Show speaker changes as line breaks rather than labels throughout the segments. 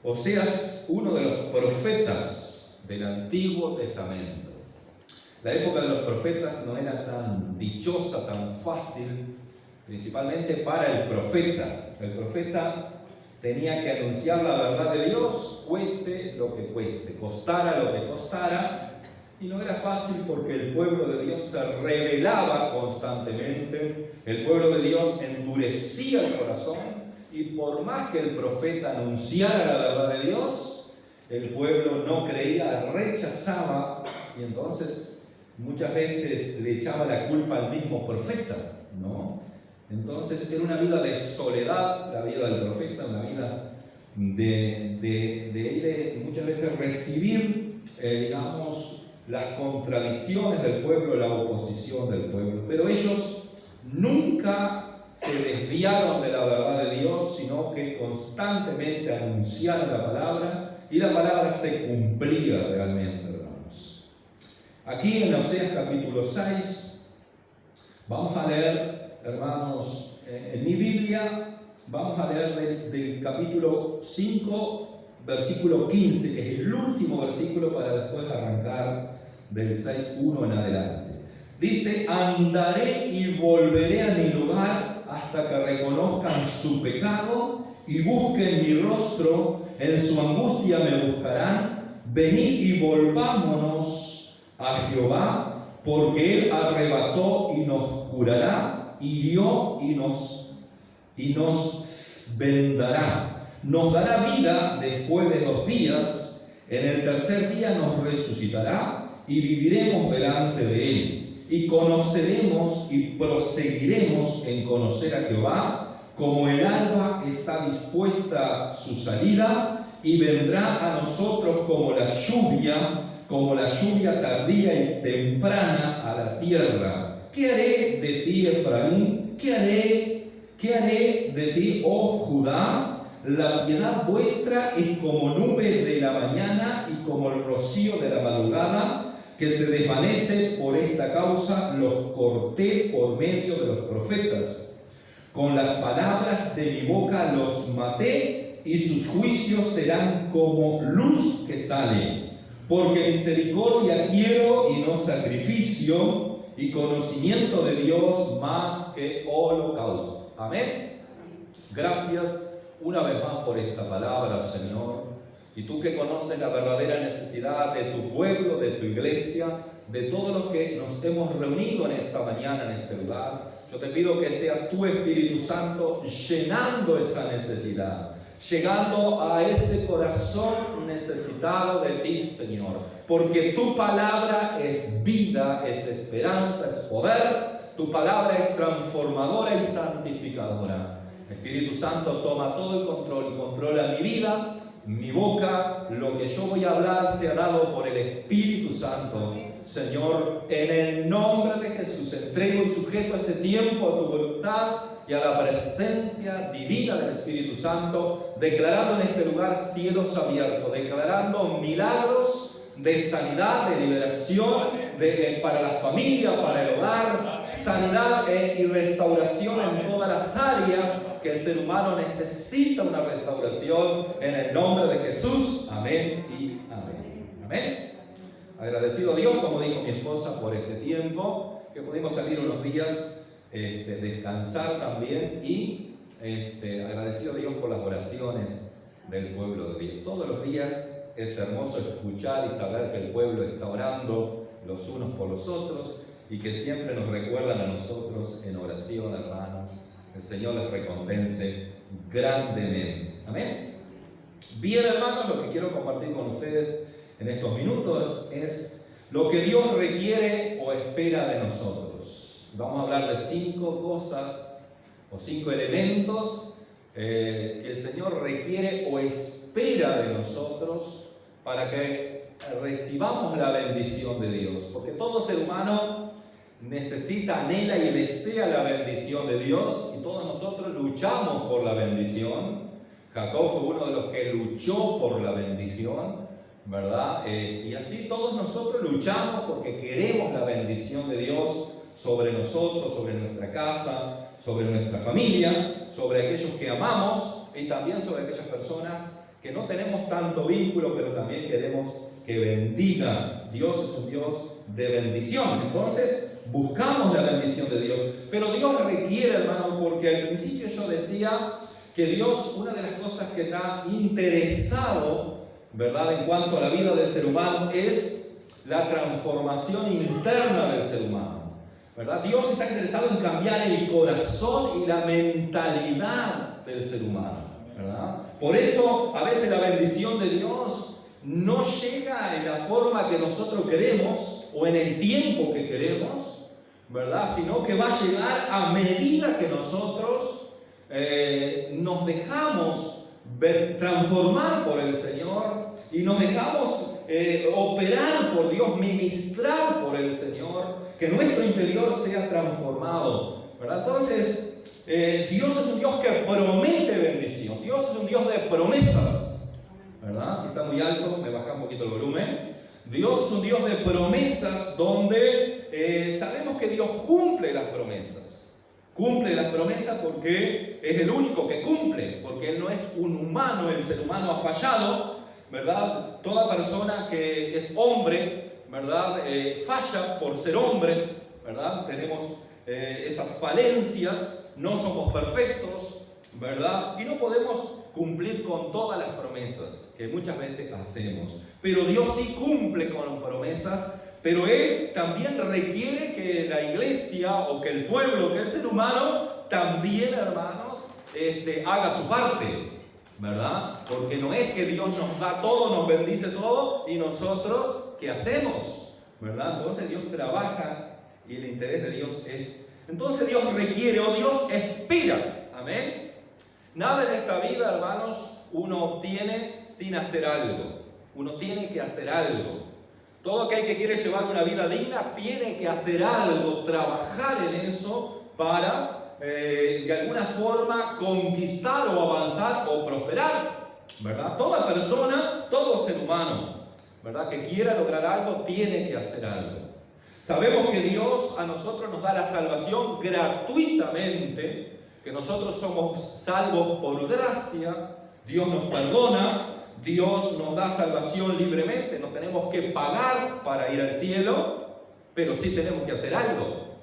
Oseas, uno de los profetas del Antiguo Testamento. La época de los profetas no era tan dichosa, tan fácil, principalmente para el profeta. El profeta tenía que anunciar la verdad de Dios, cueste lo que cueste, costara lo que costara, y no era fácil porque el pueblo de Dios se rebelaba constantemente, el pueblo de Dios endurecía el corazón, y por más que el profeta anunciara la verdad de Dios, el pueblo no creía, rechazaba, y entonces muchas veces le echaba la culpa al mismo profeta, ¿no? Entonces era una vida de soledad, la vida del profeta, una vida de muchas veces recibir, las contradicciones del pueblo, la oposición del pueblo. Pero ellos nunca se desviaron de la verdad de Dios, sino que constantemente anunciaron la palabra, y la palabra se cumplía realmente, hermanos. Aquí en Oseas capítulo 6, vamos a leer, hermanos, en mi Biblia, vamos a leer del capítulo 5, versículo 15, que es el último versículo para después arrancar del 6:1 en adelante. Dice: andaré y volveré a mi lugar hasta que reconozcan su pecado y busquen mi rostro. En su angustia me buscarán. Venid y volvámonos a Jehová, porque Él arrebató y nos curará, hirió y nos vendará. Nos dará vida después de 2 días. En el tercer día nos resucitará y viviremos delante de Él. Y conoceremos y proseguiremos en conocer a Jehová, como el alba está dispuesta su salida, y vendrá a nosotros como la lluvia tardía y temprana a la tierra. ¿Qué haré de ti, Efraín? ¿Qué haré de ti, oh Judá? La piedad vuestra es como nube de la mañana y como el rocío de la madrugada, que se desvanece. Por esta causa los corté por medio de los profetas. Con las palabras de mi boca los maté, y sus juicios serán como luz que sale. Porque misericordia quiero y no sacrificio, y conocimiento de Dios más que holocausto. Amén. Gracias una vez más por esta palabra, Señor. Y tú que conoces la verdadera necesidad de tu pueblo, de tu iglesia, de todos los que nos hemos reunido en esta mañana, en este lugar, yo te pido que seas tú, Espíritu Santo, llenando esa necesidad, llegando a ese corazón necesitado de ti, Señor. Porque tu palabra es vida, es esperanza, es poder. Tu palabra es transformadora y santificadora. Espíritu Santo, toma todo el control y controla mi vida, mi boca. Lo que yo voy a hablar sea dado por el Espíritu Santo. Señor, en el nombre de Jesús, entrego y sujeto este tiempo a tu voluntad y a la presencia divina del Espíritu Santo, declarando en este lugar cielos abiertos, declarando milagros de sanidad, de liberación, para la familia, para el hogar, sanidad y restauración en todas las áreas que el ser humano necesita una restauración, en el nombre de Jesús. Amén y amén. Amén. Agradecido a Dios, como dijo mi esposa, por este tiempo, que pudimos salir unos días, descansar también, y agradecido a Dios por las oraciones del pueblo de Dios. Todos los días es hermoso escuchar y saber que el pueblo está orando los unos por los otros, y que siempre nos recuerdan a nosotros en oración, hermanos. El Señor les recompense grandemente. Amén. Bien, hermanos, lo que quiero compartir con ustedes en estos minutos es lo que Dios requiere o espera de nosotros. Vamos a hablar de 5 cosas o 5 elementos que el Señor requiere o espera de nosotros para que recibamos la bendición de Dios. Porque todo ser humano necesita, anhela y desea la bendición de Dios, y todos nosotros luchamos por la bendición. Jacob fue uno de los que luchó por la bendición, ¿verdad? Y así todos nosotros luchamos porque queremos la bendición de Dios sobre nosotros, sobre nuestra casa, sobre nuestra familia, sobre aquellos que amamos, y también sobre aquellas personas que que no tenemos tanto vínculo, pero también queremos que bendiga. Dios es un Dios de bendición. Entonces, buscamos la bendición de Dios. Pero Dios requiere, hermano, porque al principio yo decía que Dios, una de las cosas que está interesado, ¿verdad?, en cuanto a la vida del ser humano, es la transformación interna del ser humano, ¿verdad? Dios está interesado en cambiar el corazón y la mentalidad del ser humano, ¿verdad? Por eso, a veces la bendición de Dios no llega en la forma que nosotros queremos o en el tiempo que queremos, ¿verdad?, sino que va a llegar a medida que nosotros nos dejamos transformar por el Señor y nos dejamos operar por Dios, ministrar por el Señor, que nuestro interior sea transformado, ¿verdad? Entonces, Dios es un Dios que promete bendición. Dios es un Dios de promesas, ¿verdad? Si está muy alto, me baja un poquito el volumen. Dios es un Dios de promesas donde sabemos que Dios cumple las promesas. Cumple las promesas porque es el único que cumple, porque Él no es un humano, el ser humano ha fallado, ¿verdad? Toda persona que es hombre, ¿verdad?, falla por ser hombres, ¿verdad? Tenemos esas falencias, no somos perfectos, ¿verdad? Y no podemos cumplir con todas las promesas que muchas veces hacemos. Pero Dios sí cumple con promesas. Pero Él también requiere que la iglesia o que el pueblo, que el ser humano, también, hermanos, haga su parte, ¿verdad? Porque no es que Dios nos da todo, nos bendice todo y nosotros, ¿qué hacemos? ¿Verdad? Entonces Dios trabaja y el interés de Dios es... Entonces Dios requiere o Dios espera, amén. Nada en esta vida, hermanos, uno obtiene sin hacer algo. Uno tiene que hacer algo. Todo aquel que quiere llevar una vida digna tiene que hacer algo, trabajar en eso para de alguna forma conquistar o avanzar o prosperar, ¿verdad? Toda persona, todo ser humano, ¿verdad?, que quiera lograr algo tiene que hacer algo. Sabemos que Dios a nosotros nos da la salvación gratuitamente, que nosotros somos salvos por gracia, Dios nos perdona. Dios nos da salvación libremente, no tenemos que pagar para ir al cielo, pero sí tenemos que hacer algo,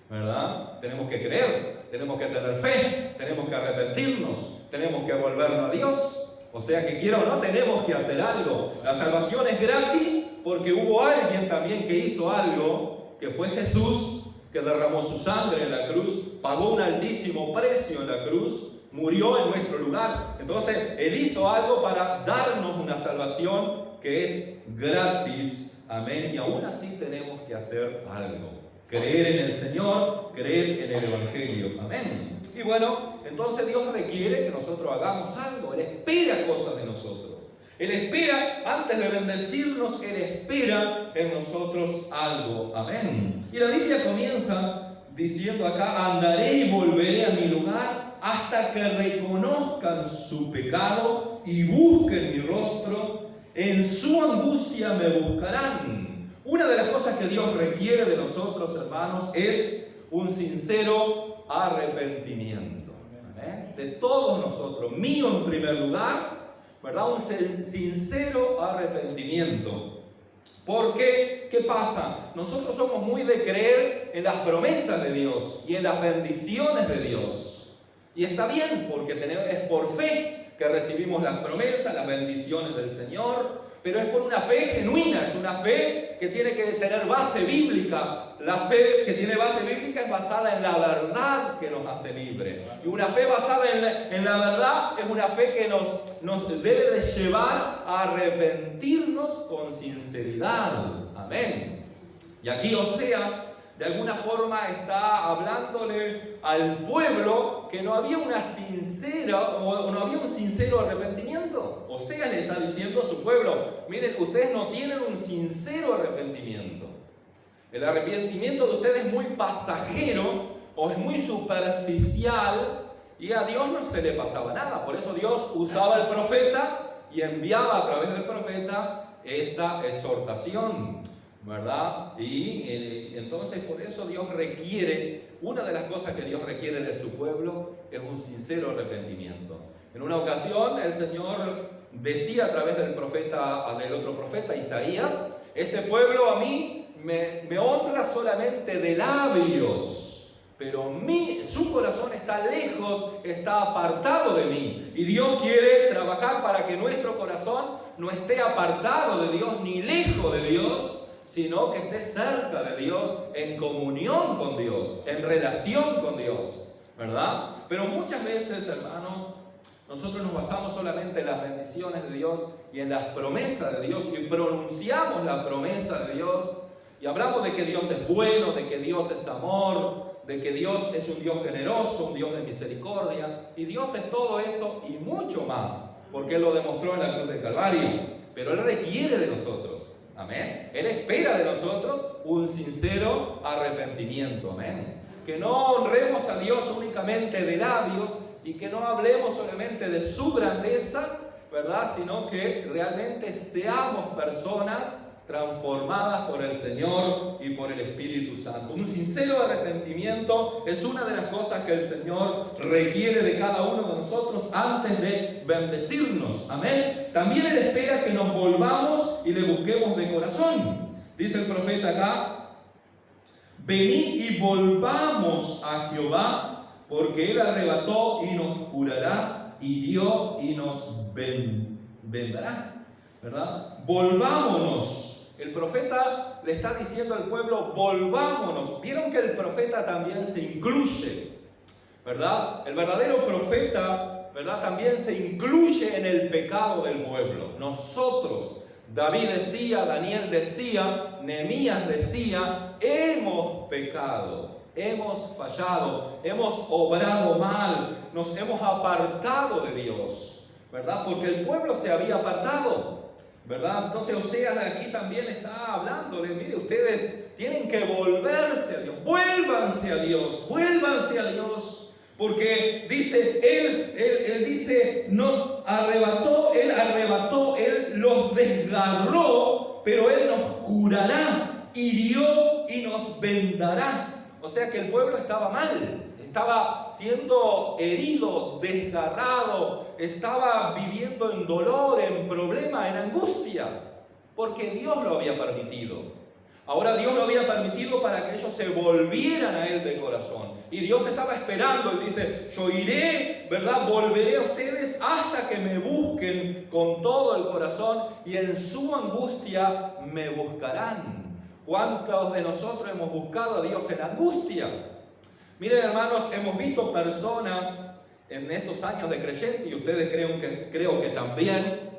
¿verdad? Tenemos que creer, tenemos que tener fe, tenemos que arrepentirnos, tenemos que volvernos a Dios. O sea que quiera o no, tenemos que hacer algo. La salvación es gratis porque hubo alguien también que hizo algo, que fue Jesús, que derramó su sangre en la cruz, pagó un altísimo precio en la cruz, murió en nuestro lugar. Entonces, Él hizo algo para darnos una salvación que es gratis. Amén. Y aún así tenemos que hacer algo. Creer en el Señor, creer en el Evangelio. Amén. Y bueno, entonces Dios requiere que nosotros hagamos algo. Él espera cosas de nosotros. Él espera, antes de bendecirnos, Él espera en nosotros algo. Amén. Y la Biblia comienza diciendo acá: andaré y volveré a mi lugar hasta que reconozcan su pecado y busquen mi rostro. En su angustia me buscarán. Una de las cosas que Dios requiere de nosotros, hermanos, es un sincero arrepentimiento. ¿Amén? De todos nosotros, mío en primer lugar, ¿verdad? Un sincero arrepentimiento. Porque, ¿qué pasa? Nosotros somos muy de creer en las promesas de Dios y en las bendiciones de Dios. Y está bien, porque es por fe que recibimos las promesas, las bendiciones del Señor, pero es por una fe genuina, es una fe que tiene que tener base bíblica. La fe que tiene base bíblica es basada en la verdad que nos hace libres. Y una fe basada en la verdad es una fe que nos debe de llevar a arrepentirnos con sinceridad. Amén. Y aquí Oseas de alguna forma está hablándole al pueblo que no había un sincero arrepentimiento. Oseas le está diciendo a su pueblo: miren, ustedes no tienen un sincero arrepentimiento. El arrepentimiento de ustedes es muy pasajero o es muy superficial, y a Dios no se le pasaba nada. Por eso Dios usaba al profeta y enviaba a través del profeta esta exhortación, ¿verdad? Y entonces por eso Dios requiere, una de las cosas que Dios requiere de su pueblo es un sincero arrepentimiento. En una ocasión el Señor decía a través del otro profeta Isaías: este pueblo a mí me honra solamente de labios, pero su corazón está lejos, está apartado de mí. Y Dios quiere trabajar para que nuestro corazón no esté apartado de Dios ni lejos de Dios, sino que esté cerca de Dios, en comunión con Dios, en relación con Dios, ¿verdad? Pero muchas veces, hermanos, nosotros nos basamos solamente en las bendiciones de Dios y en las promesas de Dios, y pronunciamos la promesa de Dios, y hablamos de que Dios es bueno, de que Dios es amor, de que Dios es un Dios generoso, un Dios de misericordia, y Dios es todo eso y mucho más, porque Él lo demostró en la cruz del Calvario. Pero Él requiere de nosotros, amén. Él espera de nosotros un sincero arrepentimiento, amén. Que no honremos a Dios únicamente de labios y que no hablemos solamente de su grandeza, ¿verdad? Sino que realmente seamos personas transformadas por el Señor y por el Espíritu Santo. Un sincero arrepentimiento es una de las cosas que el Señor requiere de cada uno de nosotros antes de bendecirnos. Amén. También Él espera que nos volvamos y le busquemos de corazón. Dice el profeta acá: venid y volvamos a Jehová, porque Él arrebató y nos curará, hirió y nos vendará. ¿Verdad? Volvámonos. El profeta le está diciendo al pueblo: volvámonos. Vieron que el profeta también se incluye, ¿verdad? El verdadero profeta, ¿verdad?, también se incluye en el pecado del pueblo. Nosotros, David decía, Daniel decía, Nehemías decía: hemos pecado, hemos fallado, hemos obrado mal, nos hemos apartado de Dios, ¿verdad? Porque el pueblo se había apartado, ¿verdad? Entonces Oseas aquí también está hablándole: mire, ustedes tienen que volverse a Dios, vuélvanse a Dios, vuélvanse a Dios, porque dice, él dice, no, Él los desgarró, pero Él nos curará, hirió y nos vendará. O sea que el pueblo estaba mal, estaba siendo herido, desgarrado, estaba viviendo en dolor, en problema, en angustia, porque Dios lo había permitido. Ahora Dios lo había permitido para que ellos se volvieran a Él de corazón. Y Dios estaba esperando. Él dice: yo iré, ¿verdad? Volveré a ustedes hasta que me busquen con todo el corazón, y en su angustia me buscarán. ¿Cuántos de nosotros hemos buscado a Dios en angustia? Miren, hermanos, hemos visto personas en estos años de creyente, y ustedes creo que también,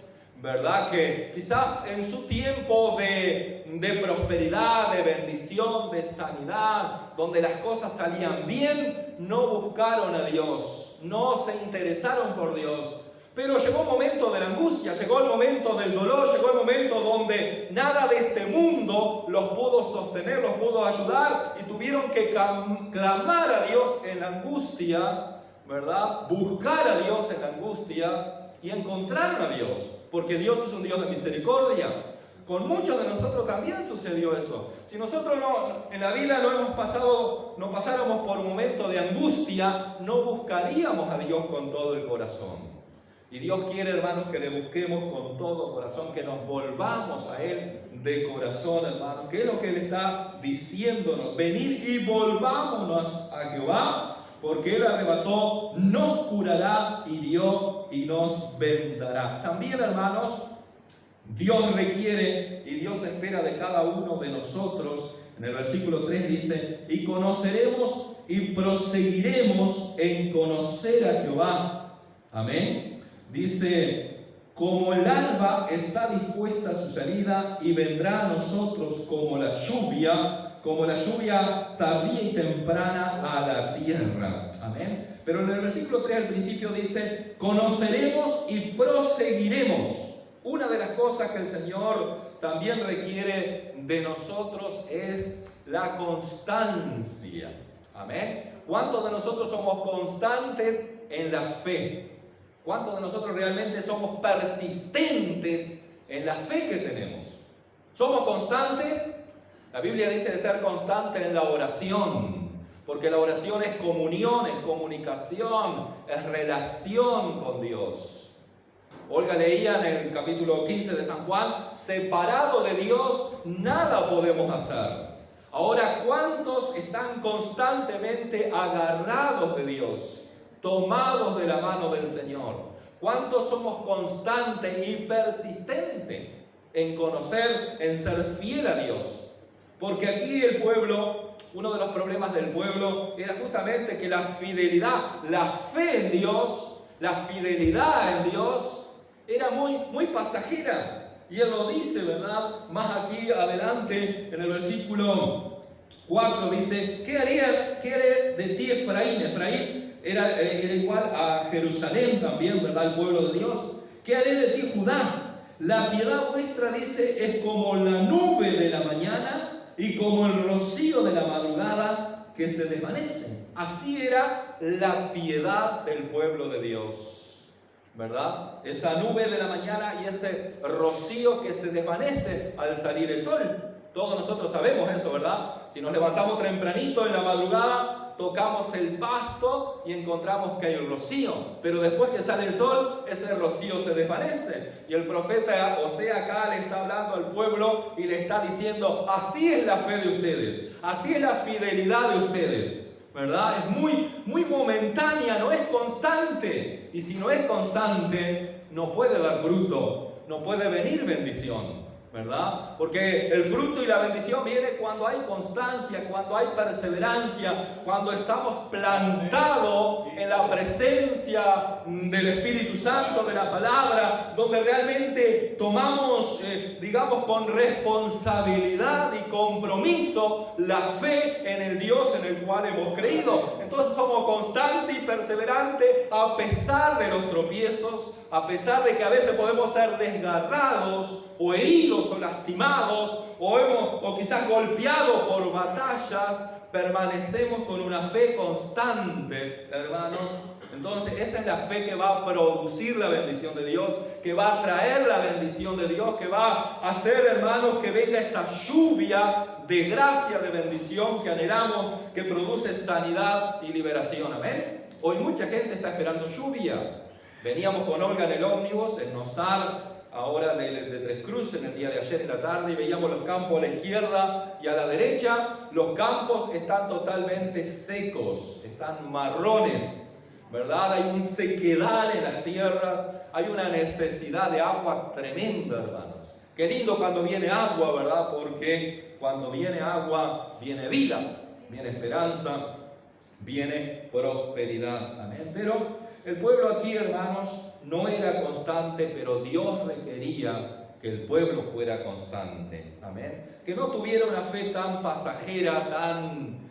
¿verdad?, que quizás en su tiempo de prosperidad, de bendición, de sanidad, donde las cosas salían bien, no buscaron a Dios, no se interesaron por Dios. Pero llegó el momento de la angustia, llegó el momento del dolor, llegó el momento donde nada de este mundo los pudo sostener, los pudo ayudar, y tuvieron que clamar a Dios en la angustia, ¿verdad? Buscar a Dios en la angustia, y encontraron a Dios, porque Dios es un Dios de misericordia. Con muchos de nosotros también sucedió eso. Si nosotros en la vida no pasáramos por un momento de angustia, no buscaríamos a Dios con todo el corazón. Y Dios quiere, hermanos, que le busquemos con todo corazón, que nos volvamos a Él de corazón, hermanos. Que es lo que Él está diciéndonos: venid y volvámonos a Jehová, porque Él arrebató, nos curará, hirió y nos vendará. También, hermanos, Dios requiere y Dios espera de cada uno de nosotros. En el versículo 3 dice: y conoceremos y proseguiremos en conocer a Jehová. Amén. Dice: como el alba está dispuesta a su salida, y vendrá a nosotros como la lluvia tardía y temprana a la tierra. Amén. Pero en el versículo 3 al principio dice: conoceremos y proseguiremos. Una de las cosas que el Señor también requiere de nosotros es la constancia. Amén. ¿Cuántos de nosotros somos constantes en la fe? ¿Cuántos de nosotros realmente somos persistentes en la fe que tenemos? ¿Somos constantes? La Biblia dice de ser constante en la oración. Porque la oración es comunión, es comunicación, es relación con Dios. Olga leía en el capítulo 15 de San Juan: separado de Dios nada podemos hacer. Ahora, ¿cuántos están constantemente agarrados de Dios, tomados de la mano del Señor? ¿Cuántos somos constantes y persistentes en conocer, en ser fiel a Dios? Porque aquí el pueblo, uno de los problemas del pueblo era justamente que la fidelidad, la fe en Dios, la fidelidad en Dios era muy pasajera. Y él lo dice, ¿verdad? Más aquí adelante, en el versículo 4, dice: ¿qué haré de ti, Efraín? Efraín era igual a Jerusalén también, ¿verdad? El pueblo de Dios. ¿Qué haré de ti, Judá? La piedad vuestra, dice, es como la nube de la mañana y como el rocío de la madrugada que se desvanece. Así era la piedad del pueblo de Dios, ¿verdad? Esa nube de la mañana y ese rocío que se desvanece al salir el sol. Todos nosotros sabemos eso, ¿verdad? Si nos levantamos tempranito en la madrugada, tocamos el pasto y encontramos que hay un rocío. Pero después que sale el sol, ese rocío se desvanece. Y el profeta Osea acá le está hablando al pueblo y le está diciendo: así es la fe de ustedes, así es la fidelidad de ustedes, ¿verdad? Es muy momentánea, no es constante. Y si no es constante, no puede dar fruto, no puede venir bendición, ¿verdad? Porque el fruto y la bendición viene cuando hay constancia, cuando hay perseverancia, cuando estamos plantados en la presencia del Espíritu Santo, de la palabra, donde realmente tomamos, digamos, con responsabilidad y compromiso la fe en el Dios en el cual hemos creído. Entonces somos constantes y perseverantes a pesar de los tropiezos, a pesar de que a veces podemos ser desgarrados o heridos o lastimados o quizás golpeados por batallas, permanecemos con una fe constante, hermanos. Entonces esa es la fe que va a producir la bendición de Dios, que va a traer la bendición de Dios, que va a hacer, hermanos, que venga esa lluvia de gracia, de bendición que anhelamos, que produce sanidad y liberación. Amén. Hoy mucha gente está esperando lluvia. Veníamos con Olga en el ómnibus, en Nosar, ahora de Tres Cruces, en el día de ayer en la tarde, y veíamos los campos a la izquierda y a la derecha. Los campos están totalmente secos, están marrones, ¿verdad? Hay una sequedad en las tierras, hay una necesidad de agua tremenda, hermanos. Qué lindo cuando viene agua, ¿verdad? Porque cuando viene agua, viene vida, viene esperanza, viene prosperidad. Amén. Pero el pueblo aquí, hermanos, no era constante, pero Dios requería que el pueblo fuera constante. Amén. Que no tuviera una fe tan pasajera, tan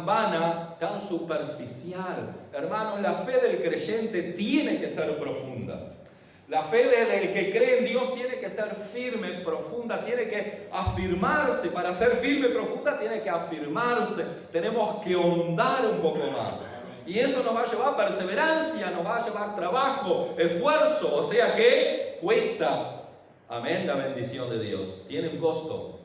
vana, tan superficial. Hermanos, la fe del creyente tiene que ser profunda. La fe del que cree en Dios tiene que ser firme, profunda, tiene que afirmarse. Para ser firme y profunda tiene que afirmarse. Tenemos que ahondar un poco más. Y eso nos va a llevar perseverancia, nos va a llevar trabajo, esfuerzo. O sea que cuesta. Amén, la bendición de Dios. Tiene un costo,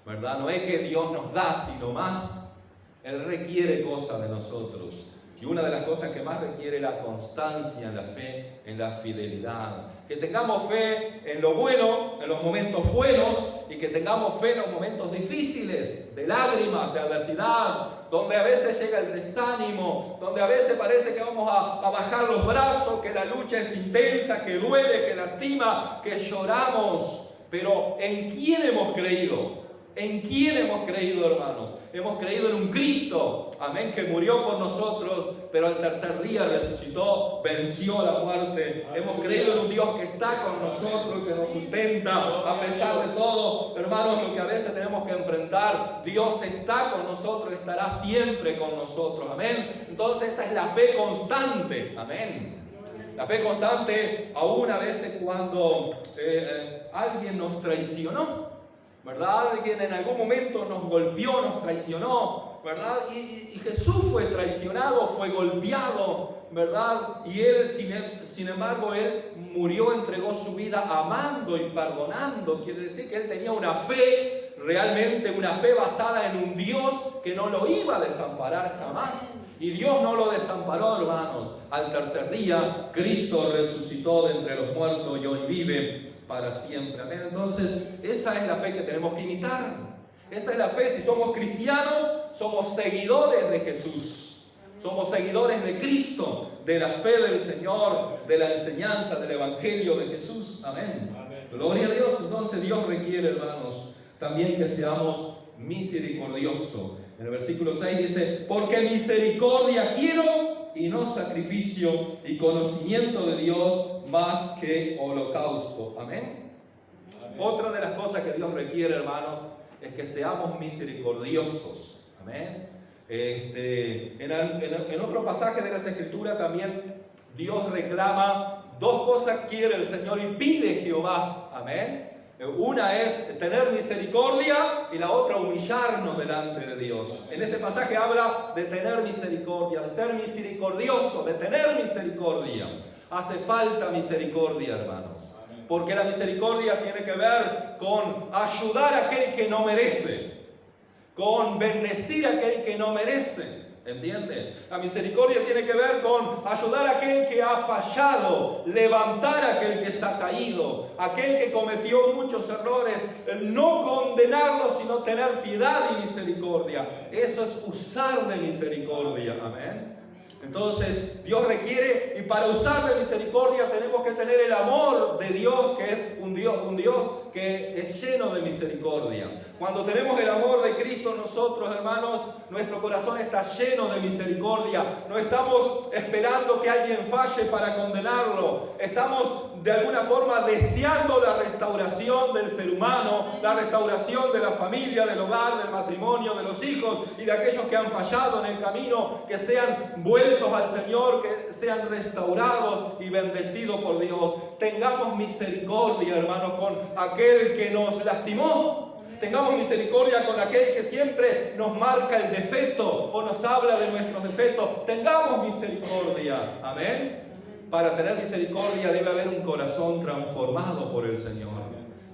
¿verdad? No es que Dios nos da, sino más. Él requiere cosas de nosotros. Y una de las cosas que más requiere es la constancia en la fe, en la fidelidad. Que tengamos fe en lo bueno, en los momentos buenos, y que tengamos fe en los momentos difíciles, de lágrimas, de adversidad, donde a veces llega el desánimo, donde a veces parece que vamos a bajar los brazos, que la lucha es intensa, que duele, que lastima, que lloramos. Pero ¿en quién hemos creído? ¿En quién hemos creído, hermanos? Hemos creído en un Cristo, amén, que murió por nosotros, pero al tercer día resucitó, venció la muerte. Hemos creído en un Dios que está con nosotros, que nos sustenta a pesar de todo. Hermanos, lo que a veces tenemos que enfrentar, Dios está con nosotros, estará siempre con nosotros, amén. Entonces esa es la fe constante, amén. La fe constante, aún a veces cuando alguien nos traicionó, ¿verdad? Alguien en algún momento nos golpeó, nos traicionó, ¿verdad? Y Jesús fue traicionado, fue golpeado, ¿verdad? Y Él, sin embargo, Él murió, entregó su vida amando y perdonando. Quiere decir que Él tenía una fe realmente una fe basada en un Dios que no lo iba a desamparar jamás. Y Dios no lo desamparó, hermanos. Al tercer día, Cristo resucitó de entre los muertos y hoy vive para siempre. Amén. Entonces, esa es la fe que tenemos que imitar. Esa es la fe. Si somos cristianos, somos seguidores de Jesús. Somos seguidores de Cristo, de la fe del Señor, de la enseñanza del Evangelio de Jesús. Amén. Amén. Gloria a Dios. Entonces, Dios requiere, hermanos, también que seamos misericordiosos. En el versículo 6 dice: porque misericordia quiero y no sacrificio, y conocimiento de Dios más que holocausto. Amén. Amén. Otra de las cosas que Dios requiere, hermanos, es que seamos misericordiosos. Amén. En otro pasaje de las Escrituras también Dios reclama dos cosas, quiere el Señor y pide Jehová. Amén. Una es tener misericordia y la otra humillarnos delante de Dios. En este pasaje habla de tener misericordia, de ser misericordioso, de tener misericordia. Hace falta misericordia, hermanos. Porque la misericordia tiene que ver con ayudar a aquel que no merece, con bendecir a aquel que no merece. ¿Entiende? La misericordia tiene que ver con ayudar a aquel que ha fallado, levantar a aquel que está caído, aquel que cometió muchos errores, no condenarlo, sino tener piedad y misericordia. Eso es usar de misericordia. Amén. Entonces, Dios requiere, y para usar de misericordia tenemos que tener el amor de Dios, que es un Dios que es lleno de misericordia. Cuando tenemos el amor de Cristo nosotros, hermanos, nuestro corazón está lleno de misericordia. No estamos esperando que alguien falle para condenarlo. Estamos de alguna forma deseando la restauración del ser humano, la restauración de la familia, del hogar, del matrimonio, de los hijos y de aquellos que han fallado en el camino, que sean vueltos al Señor, que sean restaurados y bendecidos por Dios. Tengamos misericordia, hermanos, con aquel que nos lastimó. Tengamos misericordia con aquel que siempre nos marca el defecto o nos habla de nuestros defectos. Tengamos misericordia. Amén. Para tener misericordia debe haber un corazón transformado por el Señor.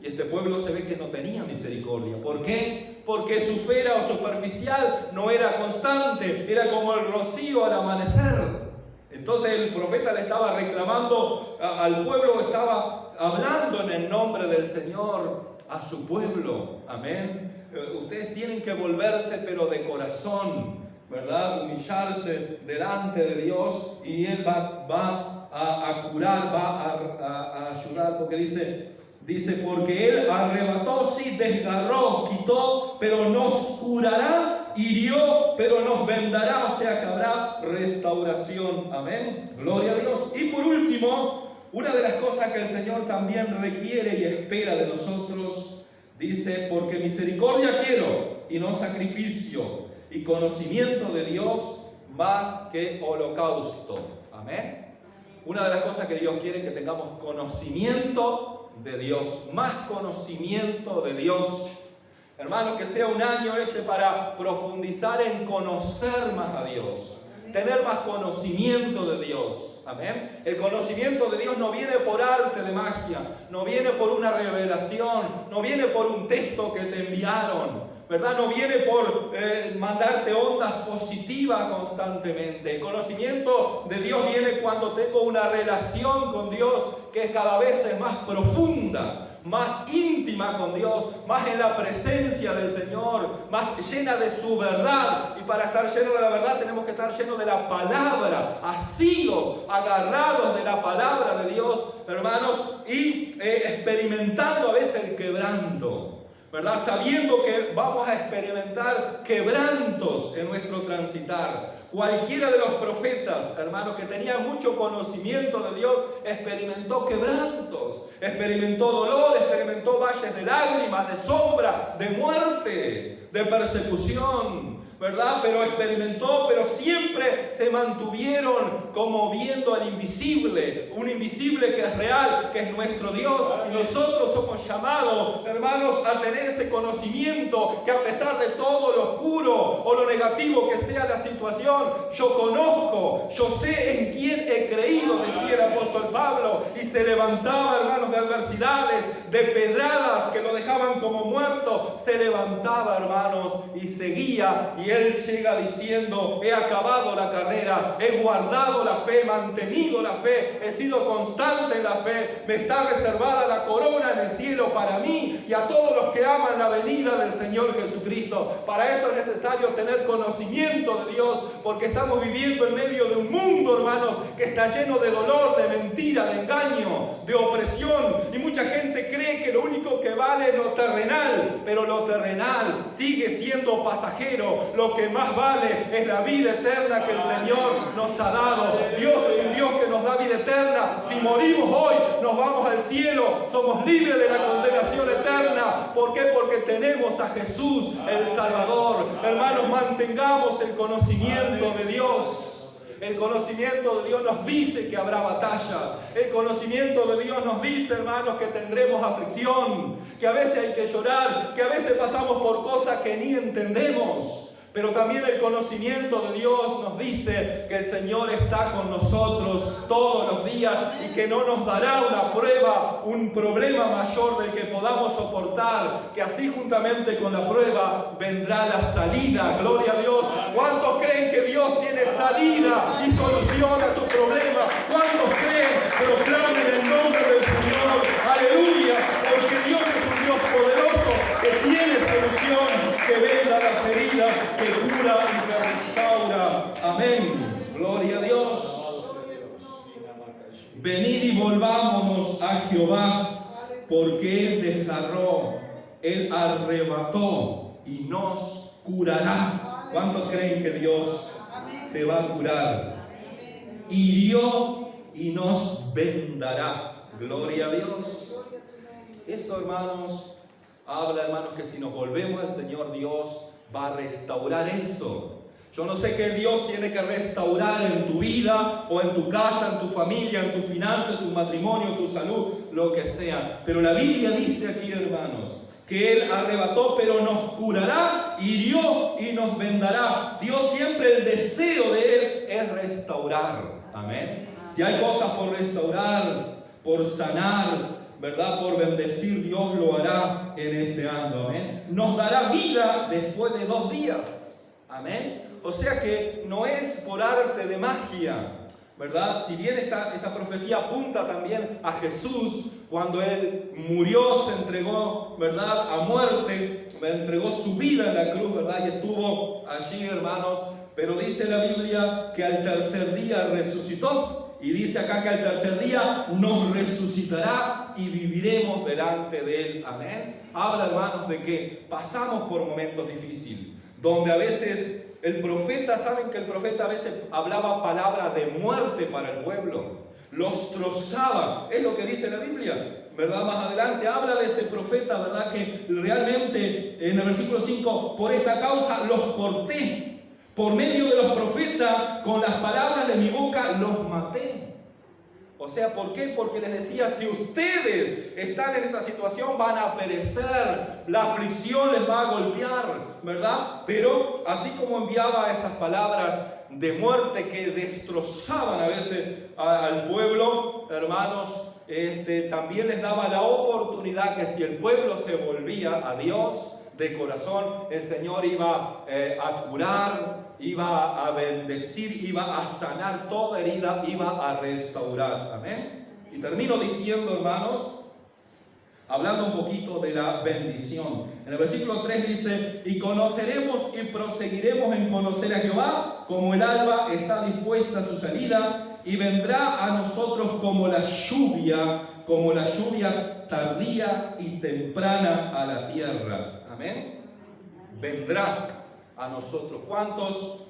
Y este pueblo se ve que no tenía misericordia. ¿Por qué? Porque su fe era superficial, no era constante, era como el rocío al amanecer. Entonces el profeta le estaba reclamando al pueblo, estaba hablando en el nombre del Señor a su pueblo. Amén. Ustedes tienen que volverse, pero de corazón, ¿verdad? Humillarse delante de Dios y Él va a curar, va a ayudar, porque dice, porque Él arrebató, sí, desgarró, quitó, pero nos curará, hirió, pero nos vendará, o sea que habrá restauración. Amén. Gloria a Dios. Y por último, una de las cosas que el Señor también requiere y espera de nosotros, dice, porque misericordia quiero y no sacrificio, y conocimiento de Dios más que holocausto. Amén. Una de las cosas que Dios quiere es que tengamos conocimiento de Dios, más conocimiento de Dios. Hermanos, que sea un año para profundizar en conocer más a Dios, tener más conocimiento de Dios. Amén. El conocimiento de Dios no viene por arte de magia, no viene por una revelación, no viene por un texto que te enviaron, ¿verdad? No viene por mandarte ondas positivas constantemente. El conocimiento de Dios viene cuando tengo una relación con Dios que cada vez es más profunda, más íntima con Dios, más en la presencia del Señor, más llena de su verdad. Y para estar lleno de la verdad tenemos que estar llenos de la palabra, asidos, agarrados de la palabra de Dios, hermanos, y experimentando a veces el quebranto, ¿verdad? Sabiendo que vamos a experimentar quebrantos en nuestro transitar. Cualquiera de los profetas, hermanos, que tenía mucho conocimiento de Dios, experimentó quebrantos, experimentó dolor, experimentó valles de lágrimas, de sombra, de muerte, de persecución, ¿verdad? Pero siempre se mantuvieron como viendo al invisible, un invisible que es real, que es nuestro Dios. Y nosotros somos llamados, hermanos, a tener ese conocimiento que a pesar de todo lo oscuro o lo negativo que sea la situación, yo conozco, yo sé en quién he creído, decía el apóstol Pablo, y se levantaba, hermanos, de adversidades, de pedradas que lo dejaban como muerto, se levantaba, hermanos, y seguía. Y él llega diciendo: he acabado la carrera, he guardado la fe, mantenido la fe, he sido constante en la fe, me está reservada la corona en el cielo para mí y a todos los que aman la venida del Señor Jesucristo. Para eso es necesario tener conocimiento de Dios, porque estamos viviendo en medio de un mundo, hermanos, que está lleno de dolor, de mentira, de engaño, de opresión, y mucha gente cree que lo único que vale es lo terrenal, pero lo terrenal sigue siendo pasajero. Lo que más vale es la vida eterna que el Señor nos ha dado. Dios es un Dios que nos da vida eterna. Si morimos hoy, nos vamos al cielo, somos libres de la condenación eterna. ¿Por qué? Porque tenemos a Jesús, el Salvador. Hermanos, mantengamos el conocimiento de Dios. El conocimiento de Dios nos dice que habrá batalla. El conocimiento de Dios nos dice, hermanos, que tendremos aflicción, que a veces hay que llorar, que a veces pasamos por cosas que ni entendemos. Pero también el conocimiento de Dios nos dice que el Señor está con nosotros todos los días y que no nos dará una prueba, un problema mayor del que podamos soportar, que así juntamente con la prueba vendrá la salida. Gloria a Dios. ¿Cuántos creen que Dios tiene salida y solución a sus problemas? ¿Cuántos creen? Proclamen el nombre del Señor. Aleluya, porque Dios es un Dios poderoso que tiene solución, que venda las heridas, que cura y que restaura. Amén. Gloria a Dios. Venid y volvámonos a Jehová, porque Él desgarró, Él arrebató y nos curará. ¿Cuántos creen que Dios te va a curar? Hirió y nos vendará. Gloria a Dios. Eso, hermanos, habla, hermanos, que si nos volvemos al Señor, Dios va a restaurar eso. Yo no sé qué Dios tiene que restaurar en tu vida, o en tu casa, en tu familia, en tu finanzas, tu matrimonio, tu salud, lo que sea. Pero la Biblia dice aquí, hermanos, que Él arrebató, pero nos curará, hirió y nos vendará. Dios siempre, el deseo de Él es restaurar. Amén. Si hay cosas por restaurar, por sanar, ¿verdad? Por bendecir, Dios lo hará en este año. Amén. Nos dará vida después de 2 días. Amén. O sea que no es por arte de magia, ¿verdad? Si bien esta profecía apunta también a Jesús, cuando Él murió, se entregó, ¿verdad?, a muerte, entregó su vida en la cruz, ¿verdad?, y estuvo allí, hermanos. Pero dice la Biblia que al tercer día resucitó. Y dice acá que al tercer día nos resucitará y viviremos delante de Él. Amén. Habla, hermanos, de que pasamos por momentos difíciles, donde a veces el profeta, saben que el profeta a veces hablaba palabras de muerte para el pueblo, los trozaba. Es lo que dice la Biblia, ¿verdad? Más adelante habla de ese profeta, ¿verdad?, que realmente en el versículo 5, por esta causa los corté. Por medio de los profetas, con las palabras de mi boca, los maté. O sea, ¿por qué? Porque les decía, si ustedes están en esta situación, van a perecer, la aflicción les va a golpear, ¿verdad? Pero así como enviaba esas palabras de muerte que destrozaban a veces al pueblo, hermanos, también les daba la oportunidad que si el pueblo se volvía a Dios de corazón, el Señor iba a curar, iba a bendecir, iba a sanar toda herida, iba a restaurar. Amén. Y termino diciendo, hermanos, hablando un poquito de la bendición. En el versículo 3 dice: y conoceremos y proseguiremos en conocer a Jehová, como el alba está dispuesta a su salida, y vendrá a nosotros como la lluvia tardía y temprana a la tierra. Amén. Vendrá a nosotros. ¿Cuántos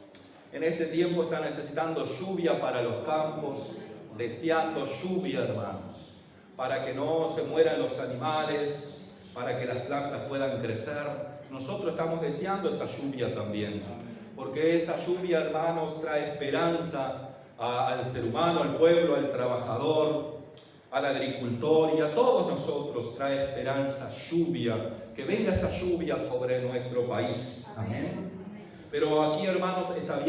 en este tiempo están necesitando lluvia para los campos? Deseando lluvia, hermanos, para que no se mueran los animales, para que las plantas puedan crecer. Nosotros estamos deseando esa lluvia también, porque esa lluvia, hermanos, trae esperanza al ser humano, al pueblo, al trabajador, al agricultor y a todos nosotros. Trae esperanza, lluvia, que venga esa lluvia sobre nuestro país. Amén. Pero aquí, hermanos, está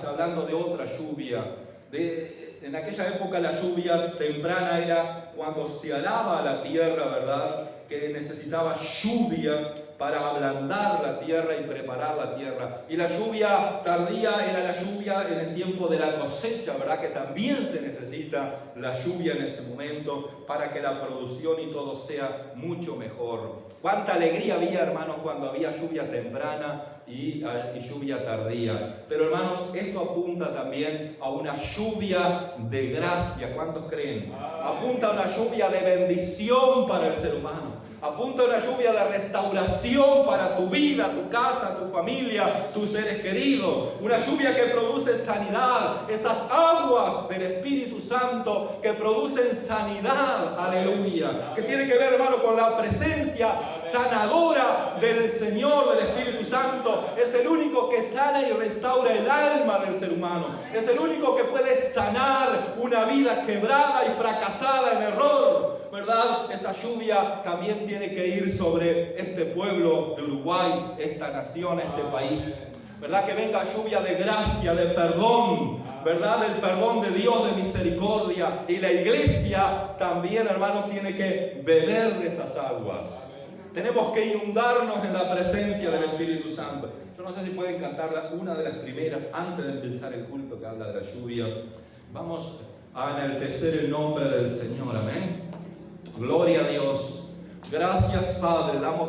hablando de otra lluvia, de En aquella época la lluvia temprana era cuando se araba la tierra, ¿verdad? Que necesitaba lluvia para ablandar la tierra y preparar la tierra. Y la lluvia tardía era la lluvia en el tiempo de la cosecha, ¿verdad? Que también se necesita la lluvia en ese momento para que la producción y todo sea mucho mejor. Cuánta alegría había, hermanos, cuando había lluvia temprana y lluvia tardía. Pero, hermanos, esto apunta también a una lluvia de gracia. ¿Cuántos creen? Apunta a una lluvia de bendición para el ser humano. Apunta a una lluvia de restauración para tu vida, tu casa, tu familia, tus seres queridos. Una lluvia que produce sanidad. Esas aguas del Espíritu Santo que producen sanidad. Aleluya. Que tiene que ver, hermano, con la presencia sanadora del Señor, del Espíritu Santo. Es el único que sana y restaura el alma del ser humano. Es el único que puede sanar una vida quebrada y fracasada en error, ¿verdad? Esa lluvia también tiene que ir sobre este pueblo de Uruguay, esta nación, este país, ¿verdad? Que venga lluvia de gracia, de perdón, ¿verdad? Del perdón de Dios, de misericordia. Y la iglesia también, hermanos, tiene que beber de esas aguas. Tenemos que inundarnos en la presencia del Espíritu Santo. Yo no sé si pueden cantar una de las primeras antes de empezar el culto que habla de la lluvia. Vamos a enaltecer el nombre del Señor. Amén. Gloria a Dios. Gracias, Padre. Damos